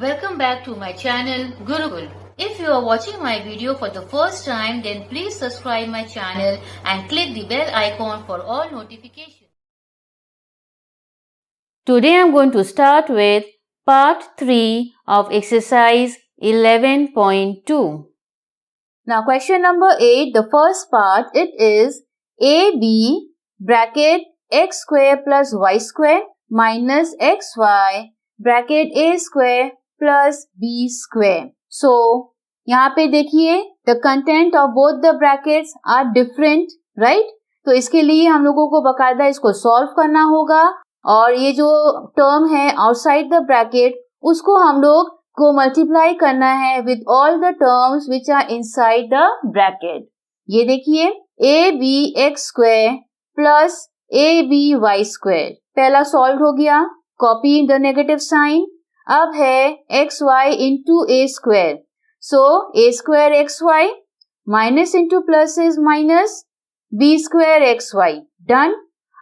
Welcome back to my channel Gurukul. If you are watching my video for the first time, then please subscribe my channel and click the bell icon for all notifications. Today I am going to start with part 3 of exercise 11.2. Now question number 8, the first part, it is AB bracket x square plus y square minus xy bracket a square plus b square. So, यहाँ पे देखिए the content of both the brackets are different, right? तो इसके लिए हम लोगों को बकायदा इसको solve करना होगा और ये जो term है outside the bracket उसको हम लोग को मल्टीप्लाई करना है with all the terms which are inside the bracket. ये देखिए a b x square plus a b y square पहला सॉल्व हो गया. Copy the negative sign. अब है x y into a square. So a square x y minus into plus is minus b square x y. Done.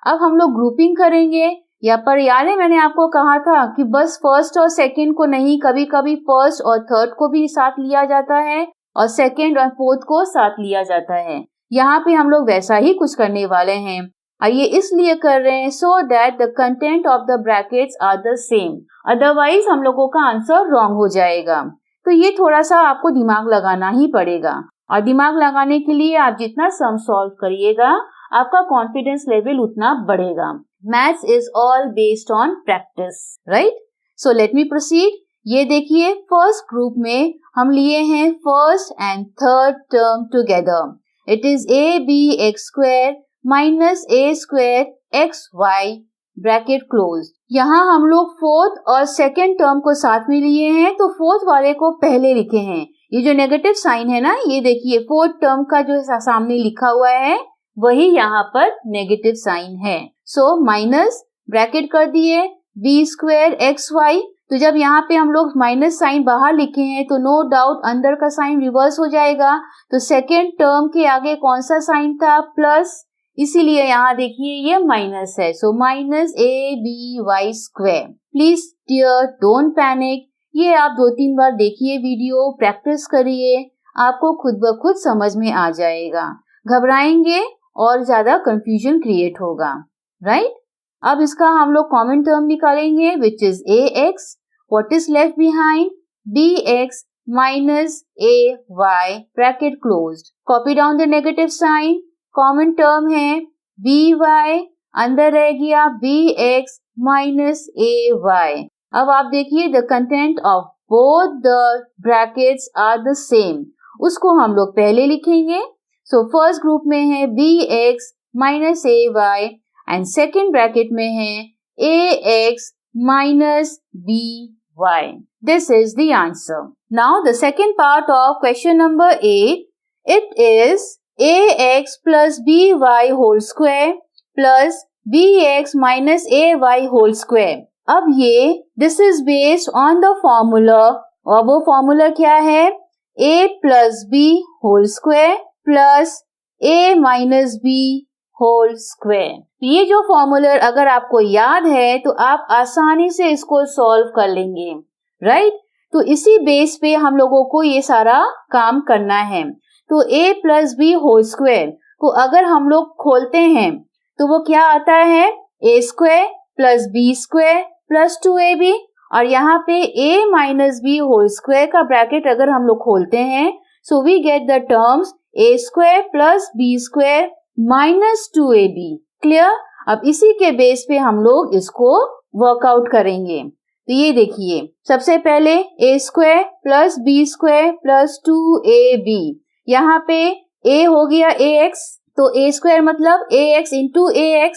अब हम लोग grouping करेंगे. या पर याद है मैंने आपको कहा था कि बस फर्स्ट और सेकंड को नहीं, कभी कभी फर्स्ट और थर्ड को भी साथ लिया जाता है और सेकंड और फोर्थ को साथ लिया जाता है. यहाँ पे हम लोग वैसा ही कुछ करने वाले हैं और ये इसलिए कर रहे हैं so that the content of the brackets are the same. Otherwise हम लोगों का आंसर रॉन्ग हो जाएगा. तो ये थोड़ा सा आपको दिमाग लगाना ही पड़ेगा और दिमाग लगाने के लिए आप जितना सम सॉल्व करिएगा आपका कॉन्फिडेंस लेवल उतना बढ़ेगा. Maths is all based on practice, right? So let me proceed. ये देखिए फर्स्ट ग्रुप में हम लिए हैं first and third term together. It is a b x square minus a square x y bracket close. यहाँ हम लोग fourth और सेकेंड टर्म को साथ में लिए हैं तो फोर्थ वाले को पहले लिखे हैं. ये जो नेगेटिव साइन है ना, ये देखिए फोर्थ टर्म का जो सामने लिखा हुआ है वही यहाँ पर नेगेटिव साइन है. सो माइनस ब्रैकेट कर दिए बी स्क्वायर एक्स वाई. तो जब यहाँ पे हम लोग माइनस साइन बाहर लिखे हैं तो नो डाउट अंदर का साइन रिवर्स हो जाएगा. तो सेकेंड टर्म के आगे कौन सा साइन था? प्लस. इसीलिए यहाँ देखिए ये माइनस है. So minus a b y square. Please dear don't panic. ये आप 2-3 बार देखिए वीडियो, प्रैक्टिस करिए, आपको खुद ब खुद समझ में आ जाएगा. घबराएंगे और ज्यादा कंफ्यूजन क्रिएट होगा, राइट? अब इसका हम लोग कॉमन टर्म निकालेंगे which is a x. What is left behind? B x minus a y bracket closed. Copy down the negative sign. Common term है बी वाई, अंदर रह गया b x minus a y. अब आप देखिए the content of both the brackets are the same. उसको हम लोग पहले लिखेंगे. सो फर्स्ट ग्रुप में है b x minus a y and second bracket में है a x minus b y. This is the answer. Now the second part of question number 8. It is a x plus b y whole square plus b x minus a y whole square. अब ये this is based on the formula और वो formula क्या है? A plus b whole square plus a minus b whole square. ये जो formula अगर आपको याद है तो आप आसानी से इसको सॉल्व कर लेंगे, राइट? तो इसी बेस पे हम लोगों को ये सारा काम करना है. तो a plus b whole square को अगर हम लोग खोलते हैं तो वो क्या आता है? a square plus b square plus 2ab. और यहाँ पे a minus b whole square का ब्रैकेट अगर हम लोग खोलते हैं so we get the terms a square plus b square minus 2ab. Clear? अब इसी के बेस पे हम लोग इसको वर्कआउट करेंगे. तो ये देखिए सबसे पहले a square plus b square plus 2ab. यहाँ पे a हो गया ax, तो a स्क्वायर मतलब ax इंटू ax.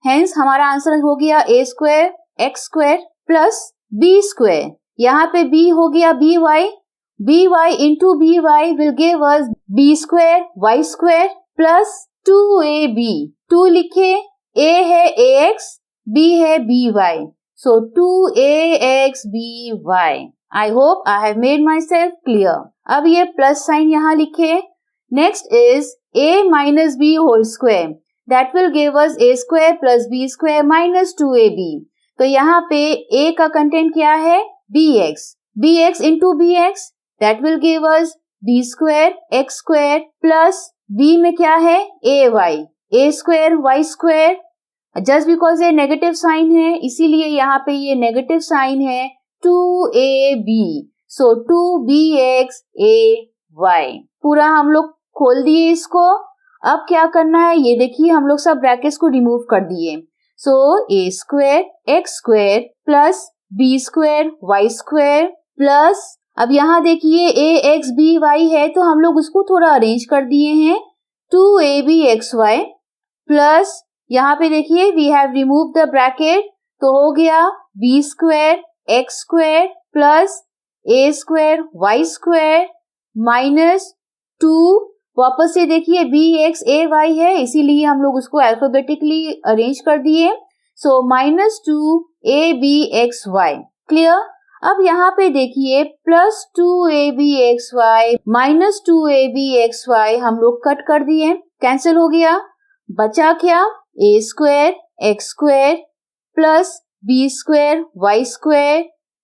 हेंस हमारा आंसर हो गया a square x square plus b square. यहाँ पे b हो गया by into by will give us b square y square plus 2ab. 2 लिखे, a है ax, b है by. So 2axby. I hope I have made myself clear. अब ये plus sign यहाँ लिखे. Next is a minus b whole square. That will give us a square plus b square minus 2ab. तो यहाँ पे a का content क्या है? bx. bx into bx, that will give us b square x square plus b में क्या है ay, a square y square. Just because ये नेगेटिव साइन है इसीलिए यहाँ पे ये नेगेटिव साइन है 2ab, सो 2bx ay. पूरा हम लोग खोल दिए इसको. अब क्या करना है ये देखिए, हम लोग सब ब्रैकेट्स को रिमूव कर दिए. सो a square x square plus b square y square plus, अब यहाँ देखिए ax by है तो हम लोग उसको थोड़ा अरेंज कर दिए हैं 2abxy प्लस यहाँ पे देखिए we have remove the bracket तो हो गया b square x square plus a square y square minus 2, वापस से देखिए bx ay है इसीलिए हम लोग उसको अल्फाबेटिकली अरेंज कर दिए. So minus 2abxy. क्लियर. अब यहाँ पे देखिए प्लस 2abxy माइनस 2abxy हम लोग कट कर दिए, कैंसिल हो गया. बचा क्या, a square x square plus b square y square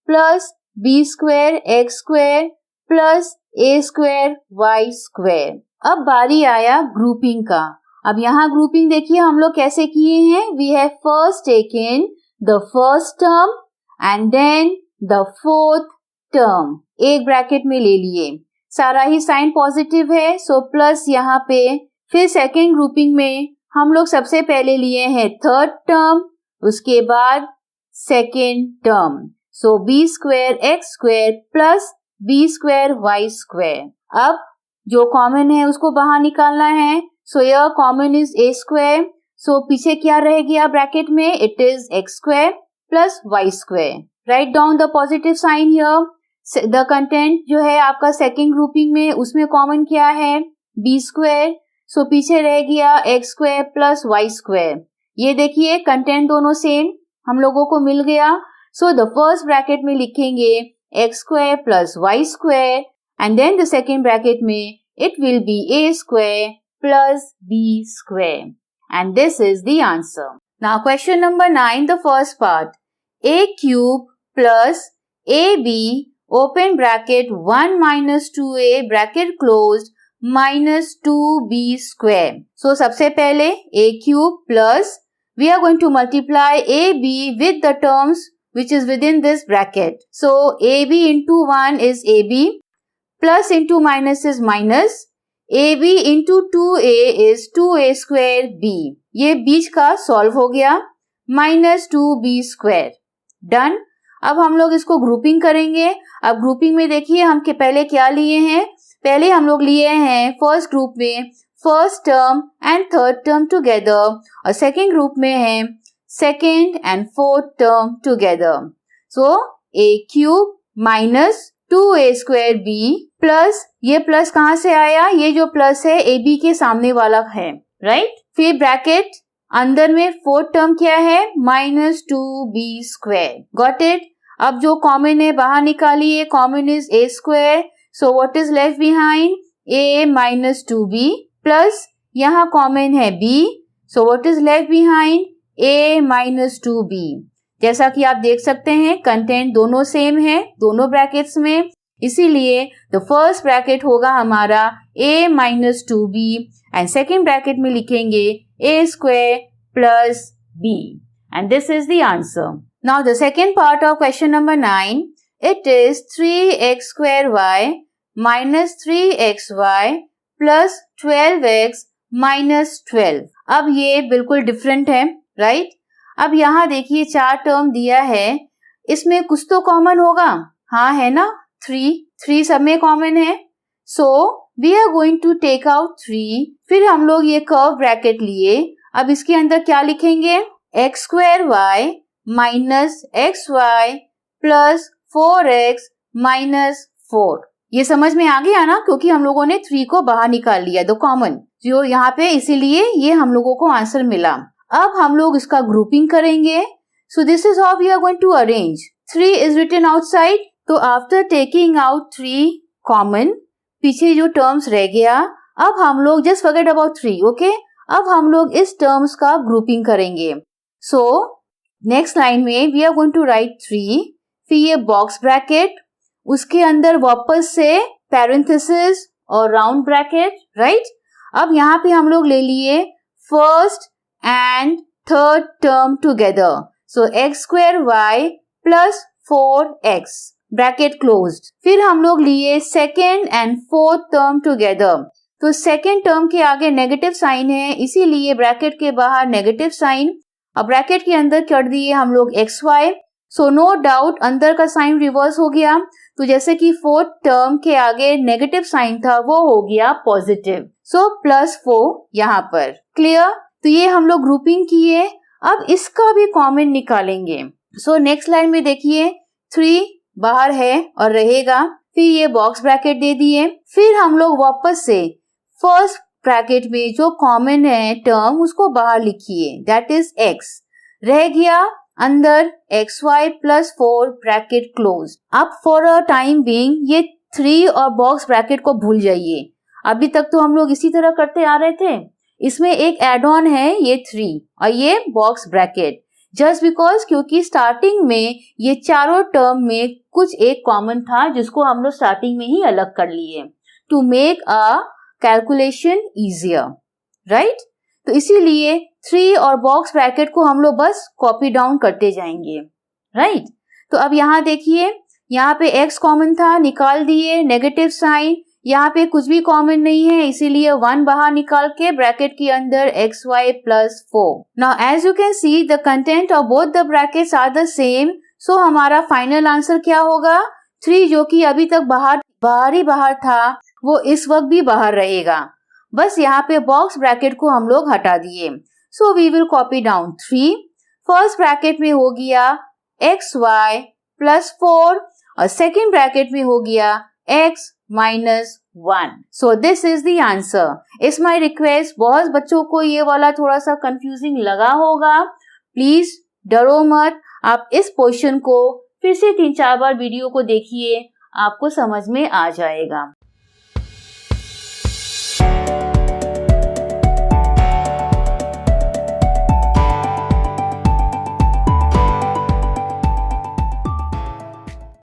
plus b square x square plus a square y square. अब बारी आया ग्रुपिंग का. अब यहाँ ग्रुपिंग देखिए हम लोग कैसे किए हैं. We have first taken the first term and then the fourth term, एक ब्रैकेट में ले लिए. सारा ही साइन पॉजिटिव है सो प्लस यहाँ पे. फिर सेकेंड ग्रुपिंग में हम लोग सबसे पहले लिए हैं थर्ड टर्म, उसके बाद second term. So b square x square plus b square y square. अब जो कॉमन है उसको बाहर निकालना है. सो यह common is a square. So पीछे क्या रह गया ब्रैकेट में, it is x square plus y square. Write down the positive sign here. The content जो है आपका सेकेंड ग्रुपिंग में उसमें कॉमन क्या है, बी स्क्वायर. सो पीछे रह गया x square plus y square. ये देखिए कंटेंट दोनों सेम हम लोगों को मिल गया. सो द फर्स्ट ब्रैकेट में लिखेंगे x square plus y square and then the second bracket में it will be a square plus b square, and this is the answer. Now question number 9, the first part, a cube plus ab open bracket 1 minus 2a bracket closed minus 2b square. So सबसे पहले a cube plus we are going to multiply ab with the terms which is within this bracket. So ab into 1 is ab, plus into minus is minus, ab into 2a is 2a square b. ये बीच का solve हो गया, minus 2b square. Done. अब हम लोग इसको grouping करेंगे. अब ग्रुपिंग में देखिए हम के पहले क्या लिए हैं, पहले हम लोग लिए हैं फर्स्ट ग्रुप में first term and third term together और सेकेंड ग्रुप में है second and fourth term together. So a cube minus 2a square b plus, ये प्लस कहाँ से आया, ये जो प्लस है ए बी के सामने वाला है, राइट. फिर ब्रैकेट अंदर में फोर्थ टर्म क्या है, minus 2b square. Got it. अब जो कॉमन है बाहर निकालिए, common is a square. So what is left behind, a minus 2b plus यहाँ कॉमन है b. So what is left behind, a minus 2b. जैसा कि आप देख सकते हैं कंटेंट दोनों सेम है दोनों ब्रैकेट्स में, इसीलिए द फर्स्ट ब्रैकेट होगा हमारा a minus 2b and second bracket में लिखेंगे a square plus b, and this is the answer. Now the second part of question number 9, it is 3x square y minus 3xy plus 12x minus 12. अब ये बिल्कुल different है, right. अब यहाँ देखिए 4 term दिया है, इसमें कुछ तो कॉमन होगा, हाँ है ना, 3 सब में कॉमन है. So we are going to take out 3. फिर हम लोग ये कर्व ब्रैकेट लिए. अब इसके अंदर क्या लिखेंगे, x square y minus x y plus 4x minus 4. ये समझ में आ गया ना, क्योंकि हम लोगों ने 3 को बाहर निकाल लिया, दो कॉमन जो यहाँ पे, इसीलिए ये हम लोगों को आंसर मिला. अब हम लोग इसका ग्रुपिंग करेंगे. So this is how we are going to arrange. 3 is written outside, तो आफ्टर टेकिंग आउट 3 कॉमन, पीछे जो टर्म्स रह गया, अब हम लोग जस्ट फॉरगेट अबाउट 3, ओके. अब हम लोग इस टर्म्स का ग्रुपिंग करेंगे. सो नेक्स्ट लाइन में we are going to write 3, फिर ये बॉक्स ब्रैकेट उसके अंदर वापस से पैरेंथेसिस और राउंड ब्रैकेट, राइट। अब यहाँ पे हम लोग ले लिए first and third term together, so x square y plus 4x bracket closed. फिर हम लोग लिए second and fourth term together, तो सेकेंड टर्म के आगे नेगेटिव साइन है, इसीलिए ब्रैकेट के बाहर नेगेटिव साइन। अब ब्रैकेट के अंदर कर दिए हम लोग xy, सो नो डाउट अंदर का साइन रिवर्स हो गया, तो जैसे कि फोर्थ टर्म के आगे नेगेटिव साइन था वो हो गया पॉजिटिव, सो +4 यहाँ पर। क्लियर? तो ये हम लोग ग्रुपिंग किए। अब इसका भी कॉमन निकालेंगे। सो नेक्स्ट लाइन में देखिए 3 बाहर है और रहेगा, फिर ये बॉक्स ब्रैकेट दे दिए। फिर हम लोग वापस से फर्स्ट ब्रैकेट में जो कॉमन है टर्म उसको बाहर लिखिए, दैट इज x, रह गया अंदर xy प्लस 4 ब्रैकेट क्लोज। अब फॉर अ टाइम बीइंग ये 3 और बॉक्स ब्रैकेट को भूल जाइए, अभी तक तो हम लोग इसी तरह करते आ रहे थे। इसमें एक एड ऑन है ये 3 और ये बॉक्स ब्रैकेट, जस्ट बिकॉज क्योंकि स्टार्टिंग में ये चारों टर्म में कुछ एक कॉमन था जिसको हम लोग स्टार्टिंग में ही अलग कर लिए to make a calculation easier, right. तो इसीलिए 3 और बॉक्स ब्रैकेट को हम लोग बस कॉपी डाउन करते जाएंगे, राइट। तो अब यहाँ देखिए, यहाँ पे x कॉमन था, निकाल दिए, नेगेटिव साइन, यहाँ पे कुछ भी कॉमन नहीं है इसीलिए 1 बाहर निकाल के ब्रैकेट के अंदर xy plus 4। Now as you can see the content of both the brackets are the same, so हमारा फाइनल आंसर क्या होगा? 3 जो कि अभी तक बाहर था वो इस वक्त भी बाहर रहेगा, बस यहाँ पे बॉक्स ब्रैकेट को हम लोग हटा दिए। So we will copy down 3, first bracket में हो गया xy प्लस 4 और सेकेंड ब्रैकेट में हो गया x minus 1। So this is the answer. It's my request, बहुत बच्चों को ये वाला थोड़ा सा कंफ्यूजिंग लगा होगा, प्लीज डरो मत, आप इस क्वेश्चन को फिर से 3-4 बार वीडियो को देखिए, आपको समझ में आ जाएगा।